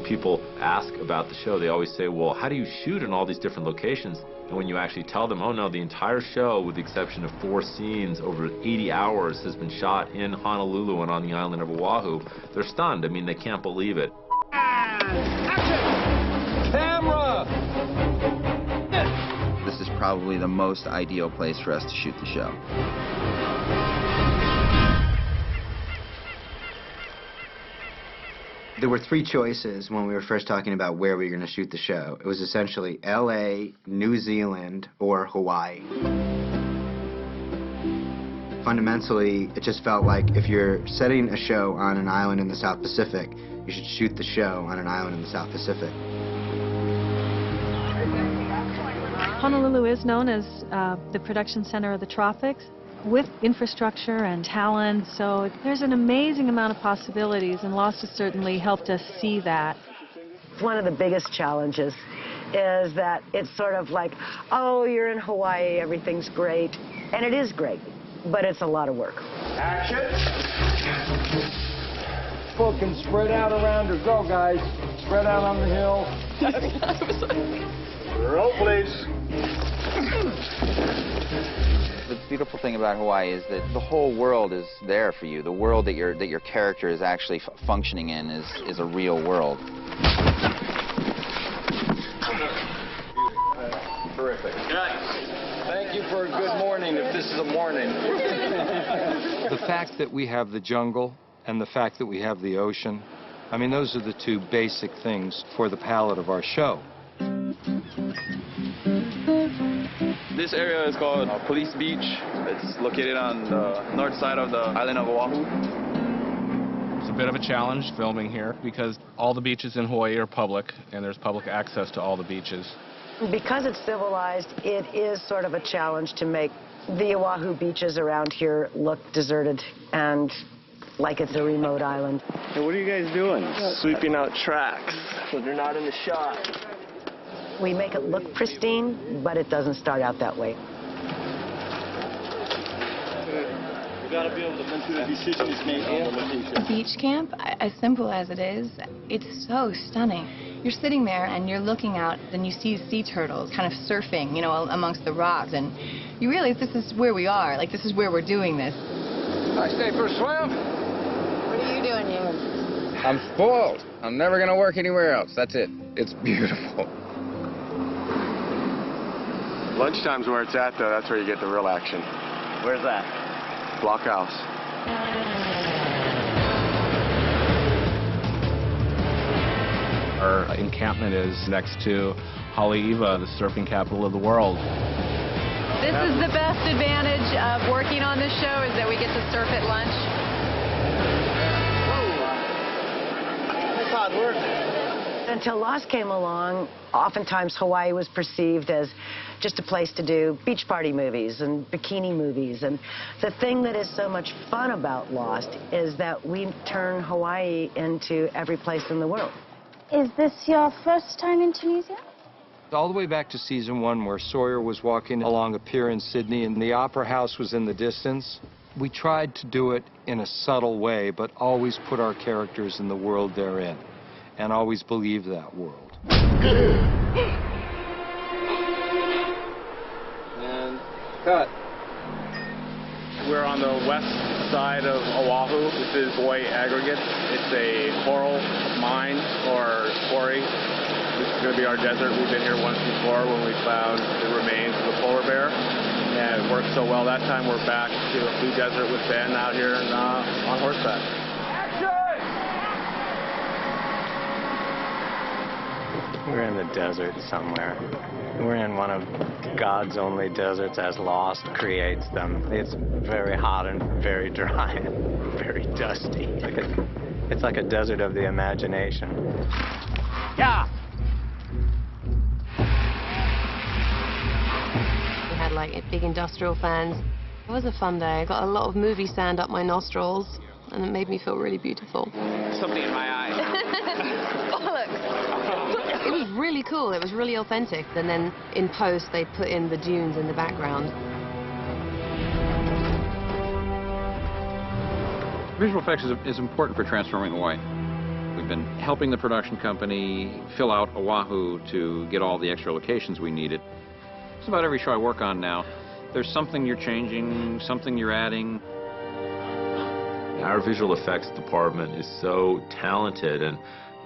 people ask about the show, they always say, well, how do you shoot in all these different locations? And when you actually tell them, oh no, the entire show, with the exception of 4 scenes over 80 hours, has been shot in Honolulu and on the island of Oahu, they're stunned. I mean, they can't believe it. Action! Camera! This is probably the most ideal place for us to shoot the show. There were 3 choices when we were first talking about where we were going to shoot the show. It was essentially LA, New Zealand, or Hawaii. Fundamentally, it just felt like if you're setting a show on an island in the South Pacific, you should shoot the show on an island in the South Pacific. Honolulu is known as the production center of the tropics, with infrastructure and talent, so there's an amazing amount of possibilities, and Lost has certainly helped us see that. One of the biggest challenges is that it's sort of like, oh, you're in Hawaii, everything's great, and it is great, but it's a lot of work. Action! Book and spread out around her. Go, guys. Spread out on the hill. Roll, please. The beautiful thing about Hawaii is that the whole world is there for you. The world that your character is actually functioning in is a real world. Terrific. Thank you for a good morning, if this is a morning. The fact that we have the jungle and the fact that we have the ocean, I mean, those are the 2 basic things for the palette of our show. This area is called Police Beach. It's located on the north side of the island of Oahu. It's a bit of a challenge filming here because all the beaches in Hawaii are public and there's public access to all the beaches. Because it's civilized, it is sort of a challenge to make the Oahu beaches around here look deserted and like it's a remote island. Hey, what are you guys doing? Sweeping out tracks so they're not in the shot. We make it look pristine, but it doesn't start out that way. We got to be able to make sure the decision is made on the location. Beach camp, as simple as it is, it's so stunning. You're sitting there and you're looking out and you see sea turtles kind of surfing, you know, amongst the rocks, and you realize this is where we are, like this is where we're doing this. I stay for a swim. What are you doing here? I'm spoiled. I'm never going to work anywhere else. That's it. It's beautiful. Lunchtime's where it's at, though. That's where you get the real action. Where's that? Blockhouse. Our encampment is next to Haleiwa, the surfing capital of the world. This is the best advantage of working on this show, is that we get to surf at lunch. That's hard work. Until Lost came along, oftentimes Hawaii was perceived as just a place to do beach party movies and bikini movies. And the thing that is so much fun about Lost is that we turn Hawaii into every place in the world. Is this your first time in Tunisia? All the way back to season 1, where Sawyer was walking along a pier in Sydney and the opera house was in the distance. We tried to do it in a subtle way, but always put our characters in the world they're in, and always believe that world. And cut. We're on the west side of Oahu. This is Hawaii Aggregate. It's a coral mine or quarry. This is going to be our desert. We've been here once before when we found the remains of the polar bear. And it worked so well that time we're back to a blue desert with Ben out here and, on horseback. We're in the desert somewhere. We're in one of God's only deserts as Lost creates them. It's very hot and very dry and very dusty. It's like a desert of the imagination. Yeah! We had like big industrial fans. It was a fun day. I got a lot of movie sand up my nostrils, and it made me feel really beautiful. Something in my eye. Oh, look. It was really cool. It was really authentic. And then in post, they put in the dunes in the background. Visual effects is important for transforming Hawaii. We We've been helping the production company fill out Oahu to get all the extra locations we needed. Just about every show I work on now, there's something you're changing, something you're adding. Our visual effects department is so talented, and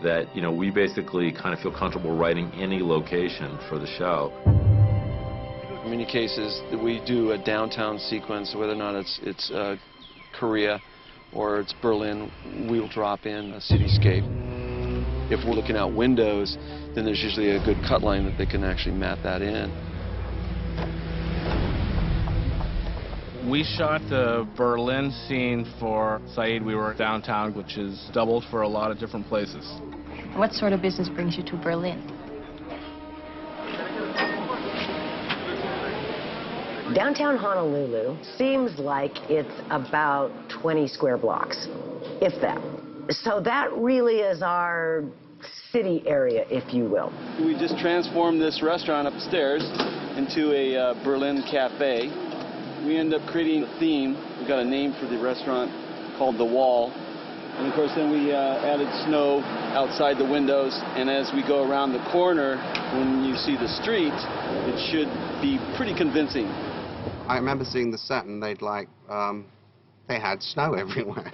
that, you know, we basically kind of feel comfortable writing any location for the show. In many cases, we do a downtown sequence, whether or not it's Korea or it's Berlin, we'll drop in a cityscape. If we're looking out windows, then there's usually a good cut line that they can actually map that in. We shot the Berlin scene for Saeed. We were downtown, which is doubled for a lot of different places. What sort of business brings you to Berlin? Downtown Honolulu seems like it's about 20 square blocks, if that. So that really is our city area, if you will. We just transformed this restaurant upstairs into a Berlin cafe. We end up creating a theme. We got a name for the restaurant called The Wall. And of course then we added snow outside the windows, and as we go around the corner, when you see the street, it should be pretty convincing. I remember seeing the set, and they had snow everywhere.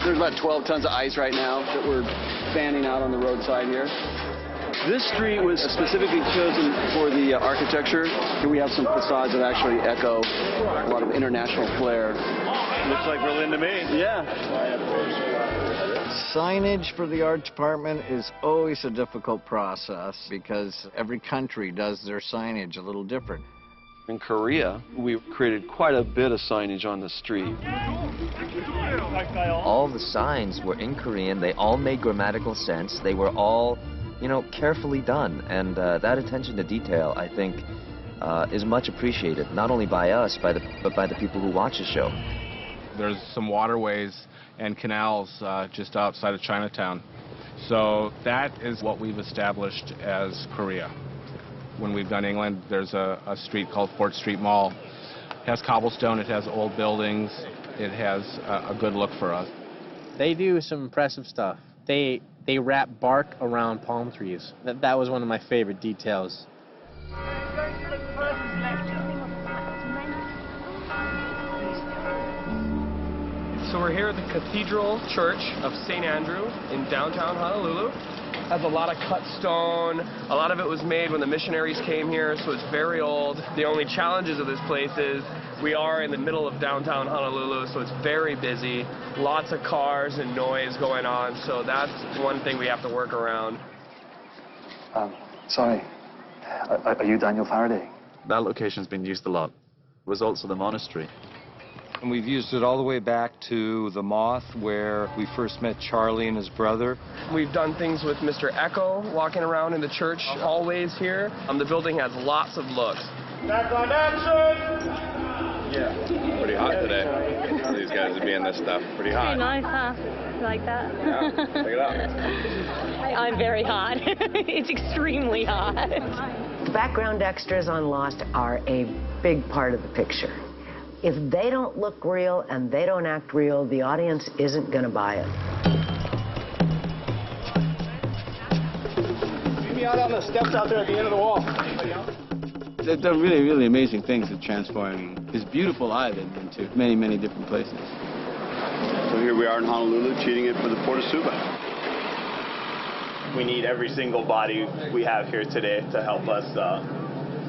There's about 12 tons of ice right now that we're fanning out on the roadside here. This street was specifically chosen for the architecture. Here we have some facades that actually echo a lot of international flair. Looks like Berlin to me. Yeah. Signage for the art department is always a difficult process because every country does their signage a little different. In Korea, we created quite a bit of signage on the street. All the signs were in Korean. They all made grammatical sense. They were all, you know, carefully done. And that attention to detail, I think, is much appreciated, not only by us, but by the people who watch the show. There's some waterways and canals just outside of Chinatown. So that is what we've established as Korea. When we've done England, there's a street called Fort Street Mall. It has cobblestone, it has old buildings, it has a good look for us. They do some impressive stuff. They wrap bark around palm trees. That was one of my favorite details. So we're here at the Cathedral Church of St. Andrew in downtown Honolulu. It has a lot of cut stone. A lot of it was made when the missionaries came here, so it's very old. The only challenges of this place is we are in the middle of downtown Honolulu, so it's very busy. Lots of cars and noise going on, so that's one thing we have to work around. Sorry, are you Daniel Faraday? That location's been used a lot. It was also the monastery. And we've used it all the way back to the Moth, where we first met Charlie and his brother. We've done things with Mr. Echo walking around in the church hallways here. The building has lots of looks. Backlot action! Yeah, pretty hot today. These guys are being this stuff. Pretty hot. Pretty nice, huh? You like that? Yeah, check it out. I'm very hot. It's extremely hot. The background extras on Lost are a big part of the picture. If they don't look real and they don't act real, the audience isn't going to buy it. Meet me out on the steps out there at the end of the wall. They've done really, really amazing things at transforming this beautiful island into many, many different places. So here we are in Honolulu, cheating it for the Port of Suva. We need every single body we have here today to help us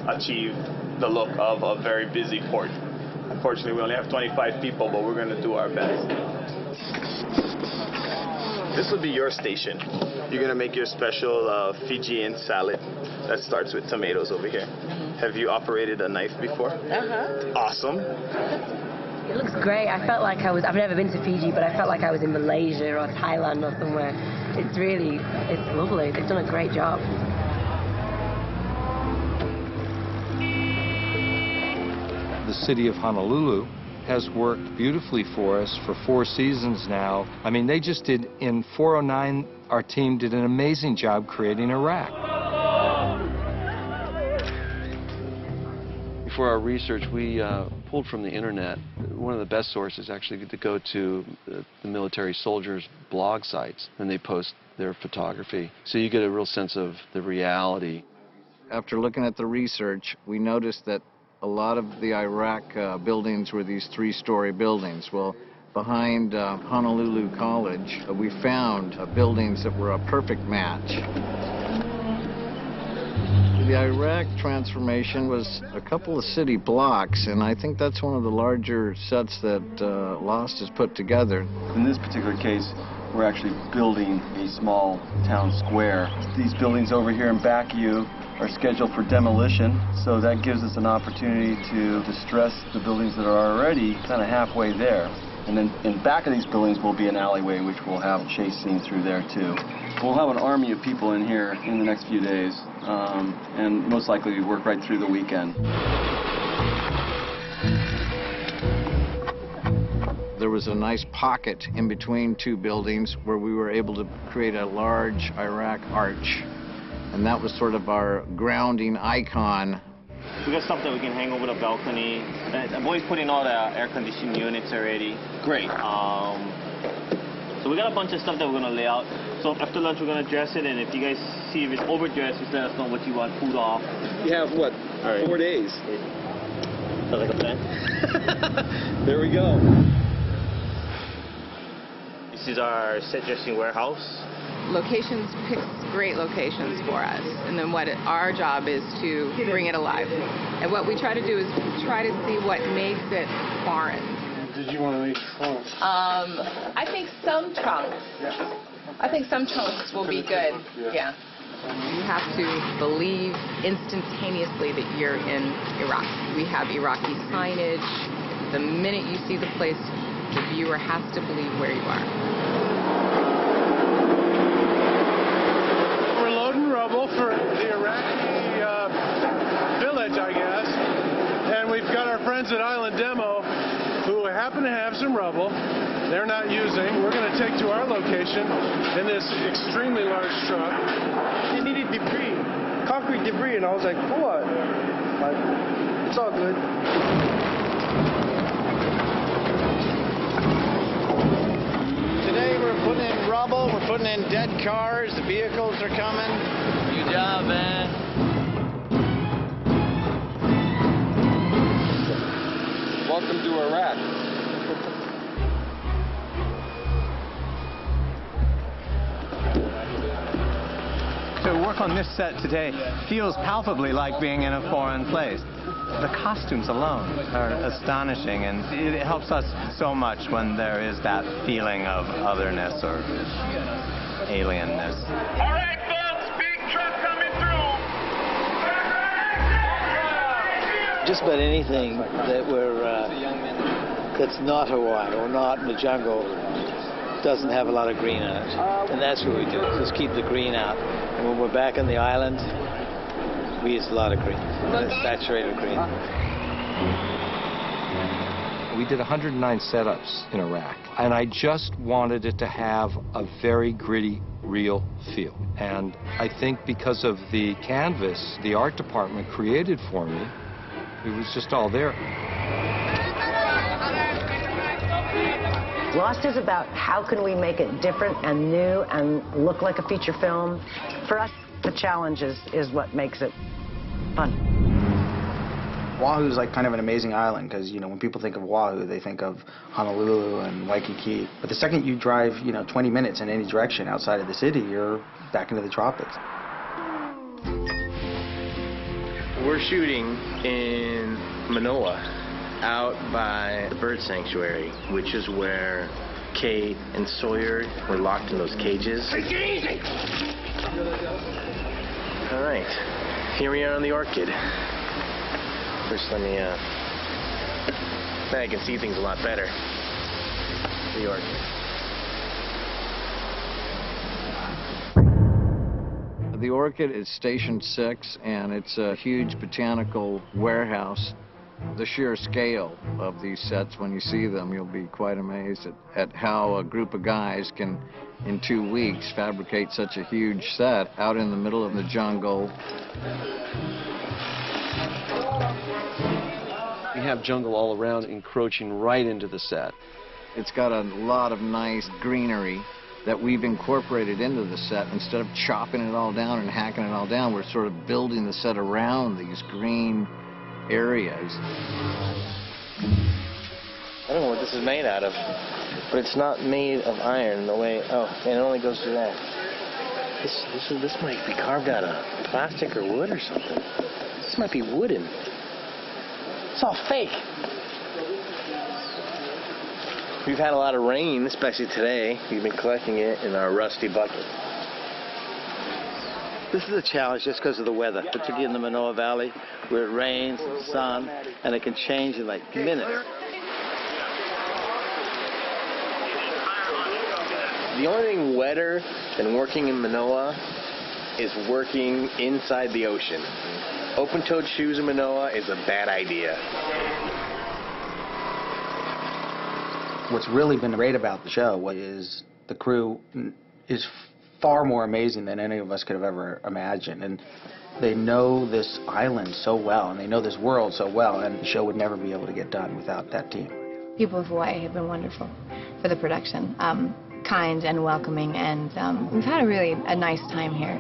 achieve the look of a very busy port. Unfortunately, we only have 25 people, but we're going to do our best. This will be your station. You're going to make your special Fijian salad that starts with tomatoes over here. Have you operated a knife before? Uh-huh. Awesome. It looks great. I felt like I've never been to Fiji, but I felt like I was in Malaysia or Thailand or somewhere. It's lovely. They've done a great job. The city of Honolulu has worked beautifully for us for 4 seasons now. I mean, they just did, in 409, our team did an amazing job creating a rack. For our research, we pulled from the internet. One of the best sources actually to go to the military soldiers' blog sites, and they post their photography. So you get a real sense of the reality. After looking at the research, we noticed that a lot of the Iraq buildings were these three-story buildings. Well, behind Honolulu College, we found buildings that were a perfect match. The Iraq transformation was a couple of city blocks, and I think that's one of the larger sets that Lost has put together. In this particular case, we're actually building a small town square. These buildings over here in back of you are scheduled for demolition, so that gives us an opportunity to distress the buildings that are already kind of halfway there. And then in back of these buildings will be an alleyway, which we'll have a chase scene through there too. We'll have an army of people in here in the next few days, and most likely we work right through the weekend. There was a nice pocket in between two buildings where we were able to create a large Iraq arch, and that was sort of our grounding icon. We got stuff that we can hang over the balcony. I'm always putting all the air conditioning units already. Great. So we got a bunch of stuff that we're gonna lay out. So after lunch we're gonna dress it, and if you guys see if it's overdressed, just let us know what you want food off. You have what? Right. 4 days. Sounds like a plan. There we go. This is our set dressing warehouse. Locations picks great locations for us, and then our job is to bring it alive. And what we try to do is try to see what makes it foreign. Did you want to make foreign? I think some trunks. I think some trunks will be good. Yeah. You have to believe instantaneously that you're in Iraq. We have Iraqi signage. The minute you see the place, the viewer has to believe where you are. We're loading rubble for the Iraqi village, I guess. And we've got our friends at Island Demo who happen to have some rubble they're not using. We're going to take to our location in this extremely large truck. They needed debris, concrete debris, and I was like, what? Like, it's all good. Today we're putting in rubble, we're putting in dead cars, the vehicles are coming. Good job, man. Welcome to Iraq. To work on this set today feels palpably like being in a foreign place. The costumes alone are astonishing, and it helps us so much when there is that feeling of otherness or alienness. All right, folks, big truck coming through. Just about anything that that's not Hawaii or not in the jungle doesn't have a lot of green in it. And that's what we do, just keep the green out. And when we're back on the island, we use a lot of green, saturated green. We did 109 setups in Iraq, and I just wanted it to have a very gritty, real feel. And I think because of the canvas the art department created for me, it was just all there. Lost is about how can we make it different and new and look like a feature film. For us, the challenge is what makes it fun. Oahu is like kind of an amazing island because, you know, when people think of Oahu, they think of Honolulu and Waikiki. But the second you drive, 20 minutes in any direction outside of the city, you're back into the tropics. We're shooting in Manoa, out by the bird sanctuary, which is where Kate and Sawyer were locked in those cages. All right, here we are on the orchid. First, let me, now I can see things a lot better. The orchid. The Orchid is Station 6, and it's a huge botanical warehouse. The sheer scale of these sets, when you see them, you'll be quite amazed at how a group of guys can, in 2 weeks, fabricate such a huge set out in the middle of the jungle. You have jungle all around encroaching right into the set. It's got a lot of nice greenery that we've incorporated into the set. Instead of chopping it all down and hacking it all down, we're sort of building the set around these green areas. I don't know what this is made out of, but it's not made of iron the way, oh, and it only goes through that. This might be carved out of plastic or wood or something. This might be wooden. It's all fake. We've had a lot of rain, especially today. We've been collecting it in our rusty bucket. This is a challenge just because of the weather, particularly in the Manoa Valley, where it rains and sun, and it can change in like minutes. The only thing wetter than working in Manoa is working inside the ocean. Open-toed shoes in Manoa is a bad idea. What's really been great about the show is the crew is far more amazing than any of us could have ever imagined. And they know this island so well, and they know this world so well, and the show would never be able to get done without that team. People of Hawaii have been wonderful for the production. Kind and welcoming, and we've had a nice time here.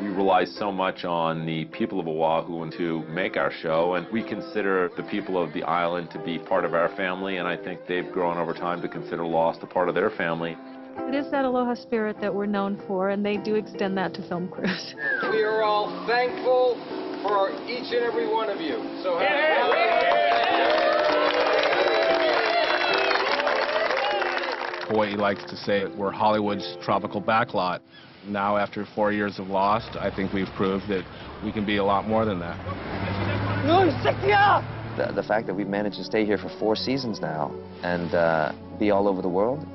We rely so much on the people of Oahu to make our show, and we consider the people of the island to be part of our family, and I think they've grown over time to consider Lost a part of their family. It is that aloha spirit that we're known for, and they do extend that to film crews. We are all thankful for each and every one of you. So Hawaii likes to say we're Hollywood's tropical backlot. Now, after 4 years of Lost, I think we've proved that we can be a lot more than that. The fact that we've managed to stay here for 4 seasons now and be all over the world,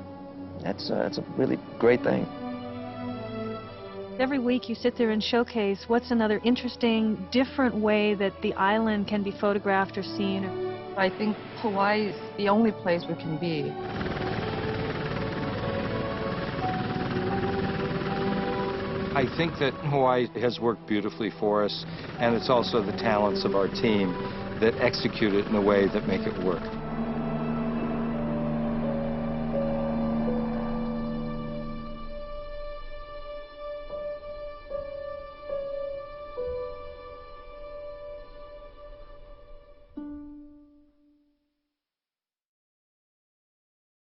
it's a really great thing. Every week you sit there and showcase what's another interesting, different way that the island can be photographed or seen. I think Hawaii is the only place we can be. I think that Hawaii has worked beautifully for us, and it's also the talents of our team that execute it in a way that make it work.